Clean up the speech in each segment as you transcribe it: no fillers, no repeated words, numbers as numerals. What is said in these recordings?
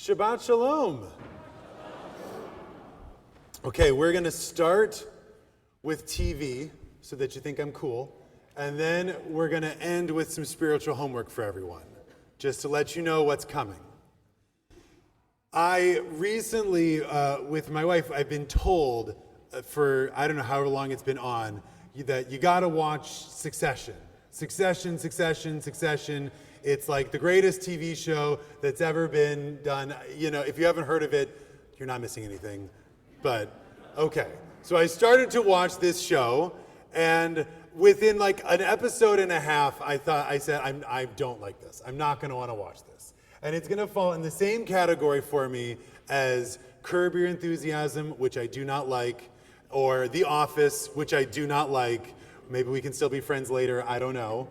Shabbat Shalom. Okay, we're going to start with TV so that you think I'm cool. And then we're going to end with some spiritual homework for everyone, just to let you know what's coming. I recently, with my wife, I've been told for, I don't know how long it's been on, that you got to watch Succession. Succession. It's like the greatest TV show that's ever been done. You know, if you haven't heard of it, you're not missing anything. But, okay. So I started to watch this show, and within like an episode and a half, I said, I don't like this. I'm not going to want to watch this. And it's going to fall in the same category for me as Curb Your Enthusiasm, which I do not like, or The Office, which I do not like. Maybe we can still be friends later. I don't know.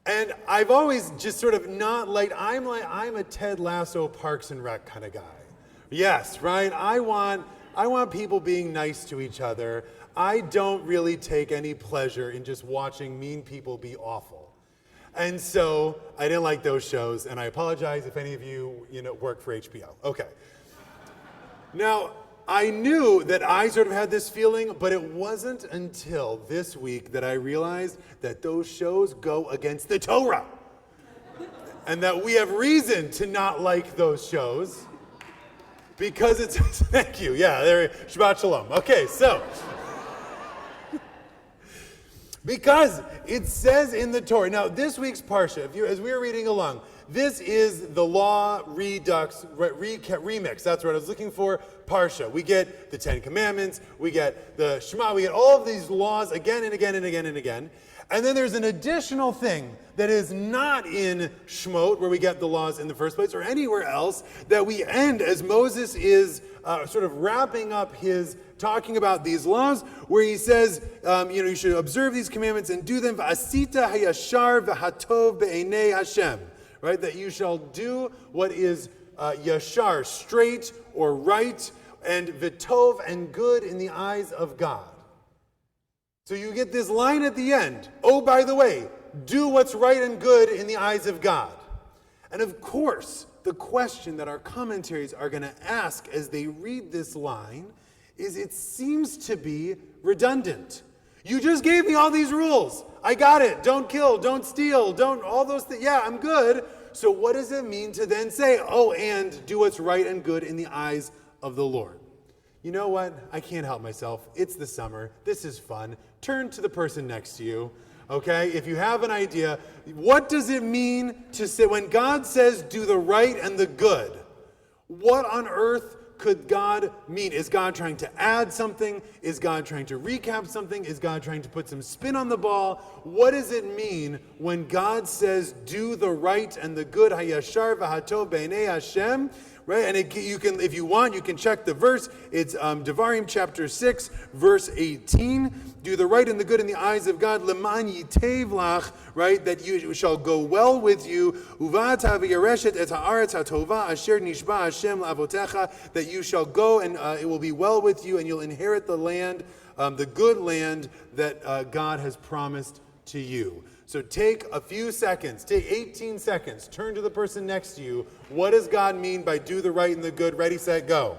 And I've always just sort of not liked, I'm a Ted Lasso Parks and Rec kind of guy. Yes, right? I want people being nice to each other. I don't really take any pleasure in just watching mean people be awful. And so I didn't like those shows, and I apologize if any of you, work for HBO. Okay. Now, I knew that I sort of had this feeling, but it wasn't until this week that I realized that those shows go against the Torah. And that we have reason to not like those shows because it's, thank you, yeah, there, Shabbat Shalom. Okay, so, because it says in the Torah, now this week's Parsha, as we were reading along, this is the Law Redux remix. That's what I was looking for. Parsha. We get the Ten Commandments. We get the Shema. We get all of these laws again and again and again and again. And then there's an additional thing that is not in Shemot, where we get the laws in the first place, or anywhere else, that we end as Moses is sort of wrapping up his talking about these laws, where he says, you should observe these commandments and do them. V'asita hayashar v'hatov be'enei Hashem. Right, that you shall do what is yashar, straight or right, and vitov, and good in the eyes of God. So you get this line at the end. Oh, by the way, do what's right and good in the eyes of God. And of course, the question that our commentaries are going to ask as they read this line is, it seems to be redundant. You just gave me all these rules. I got it. Don't kill, don't steal, don't all those things. Yeah, I'm good. So what does it mean to then say, oh, and do what's right and good in the eyes of the Lord? You know what? I can't help myself. It's the summer. This is fun. Turn to the person next to you. Okay? If you have an idea, what does it mean to say, when God says do the right and the good, what on earth could God mean? Is God trying to add something? Is God trying to recap something? Is God trying to put some spin on the ball? What does it mean when God says, do the right and the good, hayashar v'hatov be'enei Hashem? Right? And you can, if you want, you can check the verse. It's Devarim chapter 6, verse 18. Do the right and the good in the eyes of God, leman yitev lach, right? That you shall go well with you. Uvata v'yareshet et haaretz hatova asher nishba Hashem la'avotecha. That you shall go and it will be well with you, and you'll inherit the land, the good land that God has promised to you. So take a few seconds, take 18 seconds, turn to the person next to you. What does God mean by do the right and the good? Ready, set, go.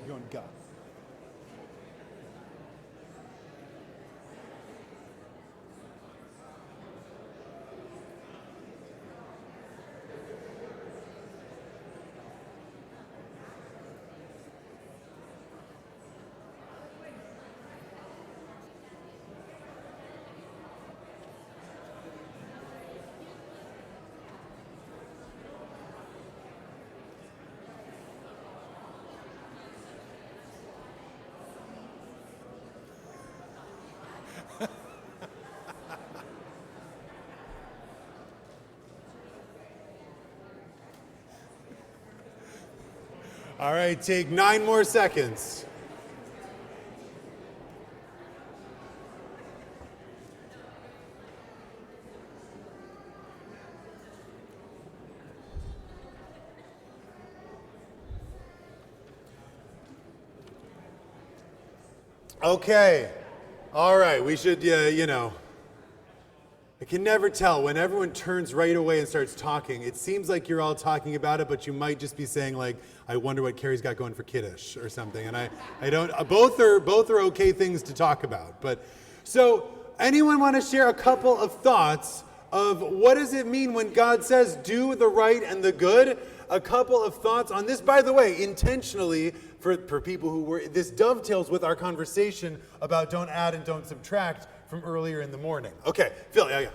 You're going, go. All right, take 9 more seconds. Okay. All right. We should, I can never tell. When everyone turns right away and starts talking, it seems like you're all talking about it, but you might just be saying, like, I wonder what Carrie's got going for Kiddush or something. And I don't, both are okay things to talk about. But, so, anyone want to share a couple of thoughts of what does it mean when God says, do the right and the good? A couple of thoughts on this, by the way, intentionally, for people who were, this dovetails with our conversation about don't add and don't subtract from earlier in the morning. Okay, Phil, yeah.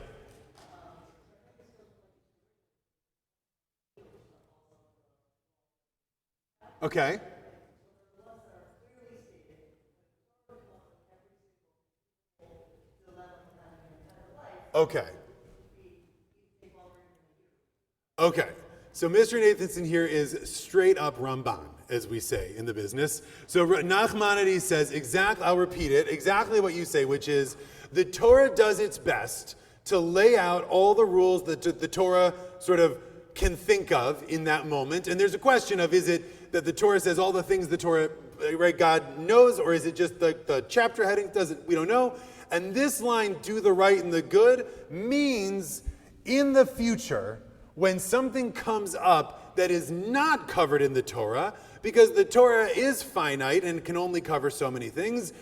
Okay. Okay. Okay. So Mr. Nathanson here is straight up Ramban, as we say in the business. So Nachmanides says I'll repeat it, exactly what you say, which is the Torah does its best to lay out all the rules that the Torah sort of can think of in that moment. And there's a question of, is it that the Torah says all the things the Torah, right, God knows, or is it just the chapter heading we don't know. And this line, do the right and the good, means in the future, when something comes up that is not covered in the Torah, because the Torah is finite and can only cover so many things,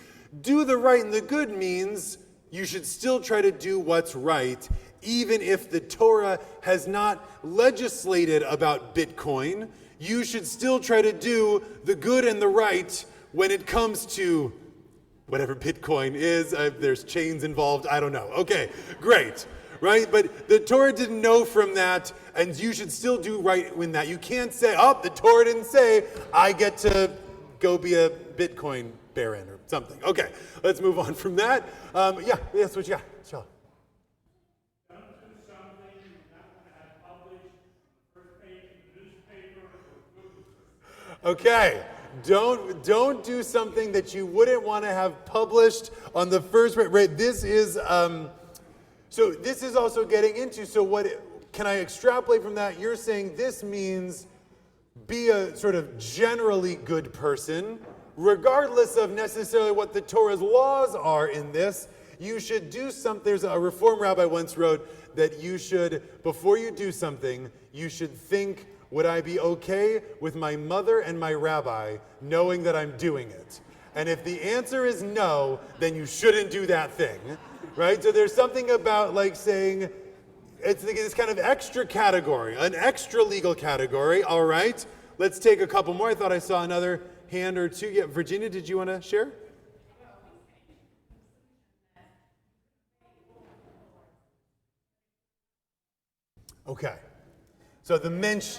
do the right and the good means you should still try to do what's right, even if the Torah has not legislated about Bitcoin. You should still try to do the good and the right when it comes to whatever Bitcoin is. There's chains involved, I don't know. Okay, great. Right? But the Torah didn't know from that, and you should still do right in that. You can't say, the Torah didn't say, I get to go be a Bitcoin baron or something. Okay, let's move on from that. Sure. Okay, don't do something that you wouldn't want to have published on the first page. Right, this is... So this is also getting into, can I extrapolate from that? You're saying this means be a sort of generally good person, regardless of necessarily what the Torah's laws are in this. You should do something. There's a Reform rabbi once wrote that you should, before you do something, you should think, would I be okay with my mother and my rabbi knowing that I'm doing it? And if the answer is no, then you shouldn't do that thing. Right? So there's something about like saying, it's this kind of extra category, an extra legal category. All right, let's take a couple more. I thought I saw another hand or two. Yeah, Virginia, did you want to share? Okay. So the mensch.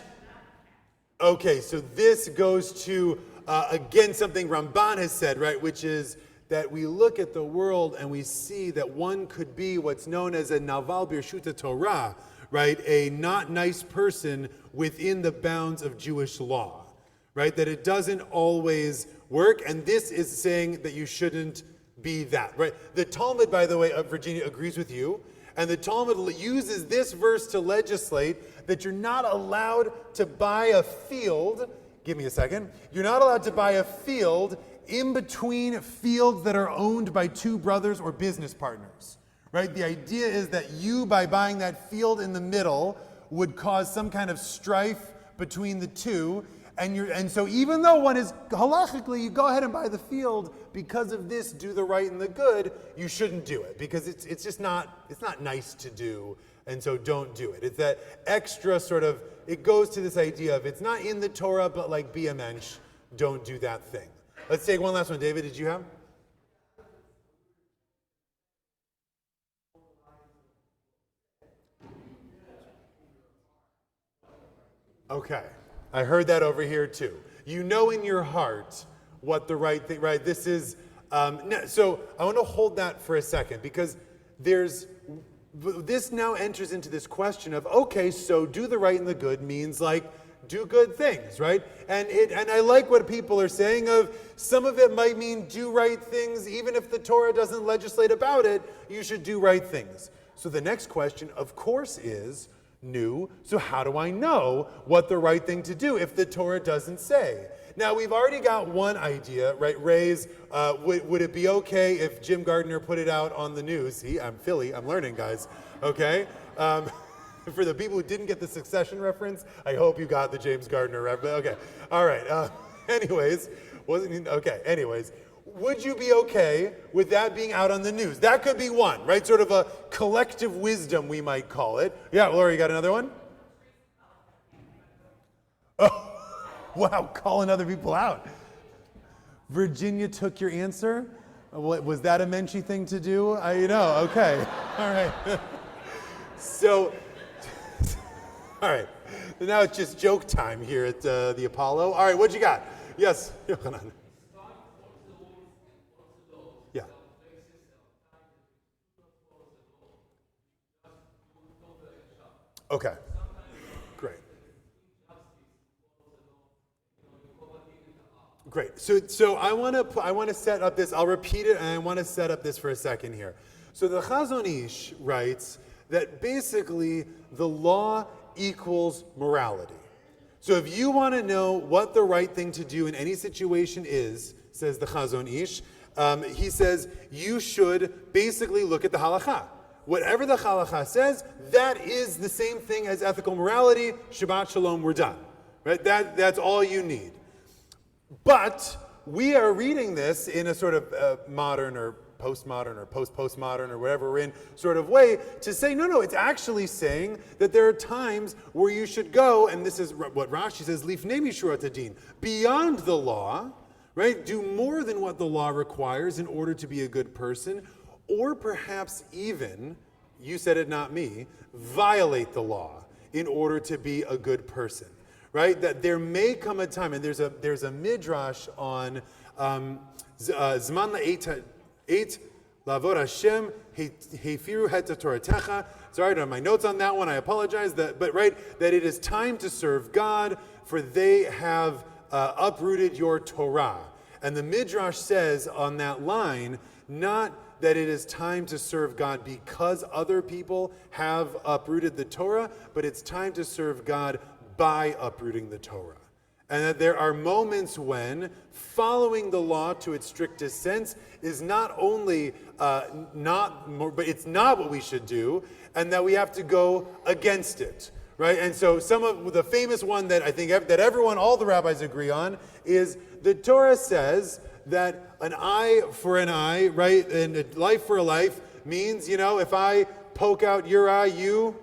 Okay, so this goes to, again, something Ramban has said, right, which is that we look at the world and we see that one could be what's known as a naval birshuta Torah, right? A not nice person within the bounds of Jewish law, right? That it doesn't always work, and this is saying that you shouldn't be that, right? The Talmud, by the way, of Virginia agrees with you, and the Talmud uses this verse to legislate that you're not allowed to buy a field. Give me a second. You're not allowed to buy a field in between fields that are owned by two brothers or business partners, right? The idea is that you, by buying that field in the middle, would cause some kind of strife between the two, and so even though one is halachically, you go ahead and buy the field, because of this, do the right and the good, you shouldn't do it, because it's just not, it's not nice to do, and so don't do it. It's that extra sort of, it goes to this idea of, it's not in the Torah, but like be a mensch, don't do that thing. Let's take one last one. David, did you have? Okay. I heard that over here too. You know in your heart what the right thing, right? This is, so I want to hold that for a second, because this now enters into this question of, okay, so do the right and the good means like, do good things, right? And I like what people are saying of, some of it might mean do right things, even if the Torah doesn't legislate about it, you should do right things. So the next question, of course, is new. So how do I know what the right thing to do if the Torah doesn't say? Now, we've already got one idea, right? Raise, would it be okay if Jim Gardner put it out on the news? See, I'm Philly, I'm learning, guys, okay? For the people who didn't get the Succession reference, I hope you got the James Gardner reference. Okay, all right. Anyways, would you be okay with that being out on the news? That could be one, right? Sort of a collective wisdom, we might call it. Yeah, Laura, you got another one? Oh, wow, calling other people out. Virginia took your answer? What, was that a Menchie thing to do? Okay, all right. So, all right, now it's just joke time here at the Apollo. All right, what you got? Yes, Yochanan. Yeah. Okay, great. Great. So I want to set up this. I'll repeat it, and I want to set up this for a second here. So the Chazon Ish writes that basically the law equals morality. So if you want to know what the right thing to do in any situation is, says the Chazon Ish, he says you should basically look at the halakha. Whatever the halakha says, that is the same thing as ethical morality. Shabbat shalom, we're done. Right? That's all you need. But we are reading this in a sort of modern or postmodern or post-postmodern or whatever we're in sort of way to say, no, it's actually saying that there are times where you should go, and this is what Rashi says, lifnei mishurat hadin, beyond the law, right? Do more than what the law requires in order to be a good person, or perhaps even, you said it, not me, violate the law in order to be a good person. Right? That there may come a time, and there's a midrash on Zman la'et lavod Hashem hefiru het Toratecha. Sorry, I don't have my notes on that one. I apologize. But that it is time to serve God, for they have uprooted your Torah. And the midrash says on that line, not that it is time to serve God because other people have uprooted the Torah, but it's time to serve God by uprooting the Torah. And that there are moments when following the law to its strictest sense is not only but it's not what we should do, and that we have to go against it, right? And so some of the famous one that I think that everyone, all the rabbis agree on, is the Torah says that an eye for an eye, right, and a life for a life means, if I poke out your eye, you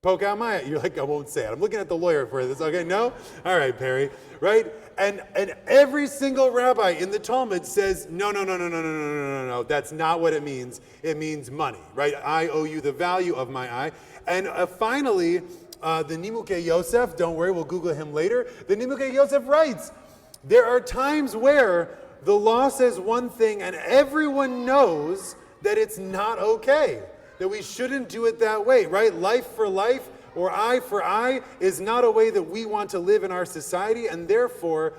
poke out my eye. You're like, I won't say it. I'm looking at the lawyer for this. Okay, no? All right, Perry. Right? And every single rabbi in the Talmud says, no. That's not what it means. It means money, right? I owe you the value of my eye. And finally, the Nimukei Yosef, don't worry, we'll Google him later. The Nimukei Yosef writes, there are times where the law says one thing and everyone knows that it's not okay. That we shouldn't do it that way, right? Life for life or eye for eye is not a way that we want to live in our society, and therefore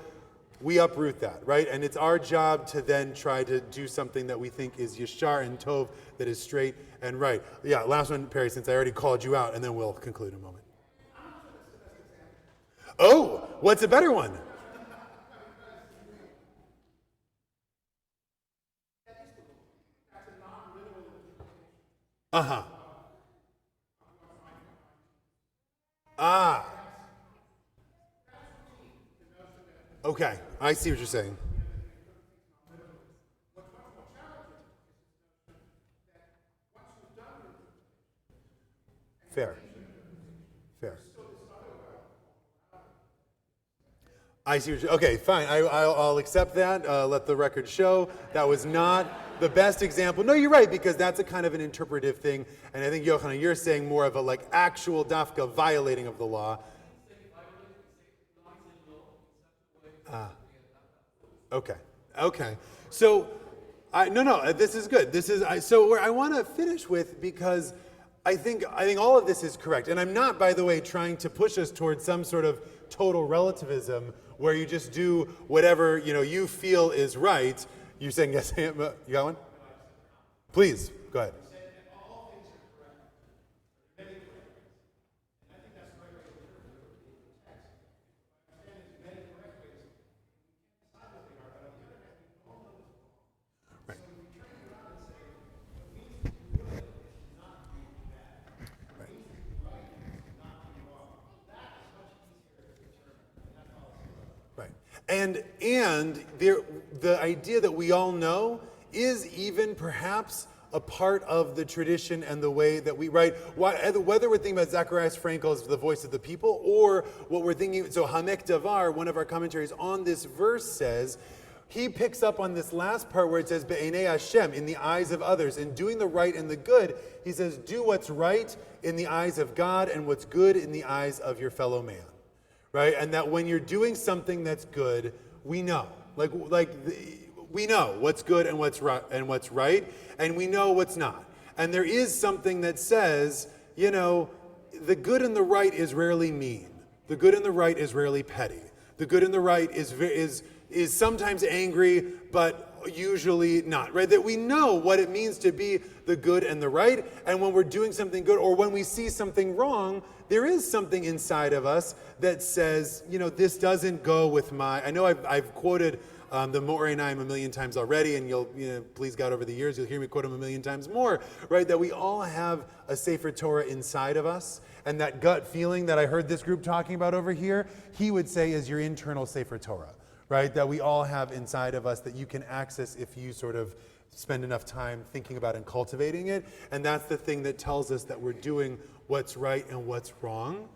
we uproot that, right? And it's our job to then try to do something that we think is yashar and tov, that is straight and right. Yeah, last one, Perry, since I already called you out, and then we'll conclude in a moment. Oh, what's a better one? Uh-huh. Ah. Okay, I see what you're saying. Fair. I see what you're, okay, fine. I'll accept that. Let the record show that was not the best example. No, you're right, because that's a kind of an interpretive thing. And I think, Yochanan, you're saying more of a actual dafka violating of the law. Okay. So, this is good. So where I want to finish with, because I think all of this is correct. And I'm not, by the way, trying to push us towards some sort of total relativism where you just do whatever you feel is right. You're saying yes? You got one? Please go ahead. And the idea that we all know is even perhaps a part of the tradition and the way that we write. Whether we're thinking about Zacharias Frankel's The Voice of the People, or what we're thinking, so Hamek Davar, one of our commentaries on this verse says, he picks up on this last part where it says, Be'enei Hashem, in the eyes of others, in doing the right and the good. He says, do what's right in the eyes of God and what's good in the eyes of your fellow man. Right? And that when you're doing something that's good, we know. We know what's good and what's right, and we know what's not. And there is something that says, the good and the right is rarely mean. The good and the right is rarely petty. The good and the right is sometimes angry, but usually not, right? That we know what it means to be the good and the right, and when we're doing something good, or when we see something wrong, there is something inside of us that says, this doesn't go with I know I've quoted the Moreh Naim a million times already, and you'll, please God, over the years, you'll hear me quote him a million times more, right? That we all have a Sefer Torah inside of us, and that gut feeling that I heard this group talking about over here, he would say is your internal Sefer Torah, right? That we all have inside of us that you can access if you sort of spend enough time thinking about and cultivating it. And that's the thing that tells us that we're doing what's right and what's wrong.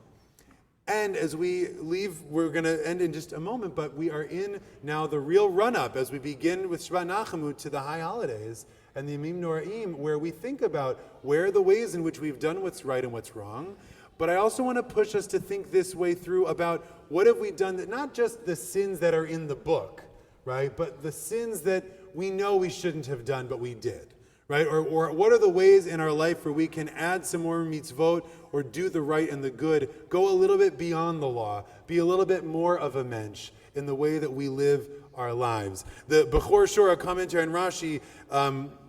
And as we leave, we're going to end in just a moment, but we are in now the real run-up as we begin with Shabbat Nachamu to the high holidays and the Yamim Noraim, where we think about where are the ways in which we've done what's right and what's wrong. But I also want to push us to think this way through about what have we done, that not just the sins that are in the book, right, but the sins that we know we shouldn't have done, but we did. Right? Or what are the ways in our life where we can add some more mitzvot or do the right and the good, go a little bit beyond the law, be a little bit more of a mensch in the way that we live our lives. The Bechor Shora commentary on Rashi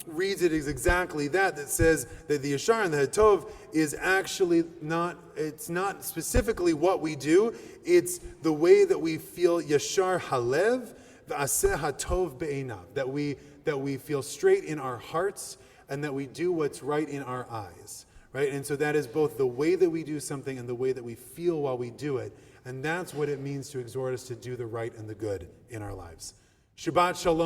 reads it as exactly that says that the Yashar and the Hatov is actually it's not specifically what we do, it's the way that we feel Yashar Halev, V'aseh Hatov Be'einav, that we feel straight in our hearts and that we do what's right in our eyes, right? And so that is both the way that we do something and the way that we feel while we do it. And that's what it means to exhort us to do the right and the good in our lives. Shabbat Shalom.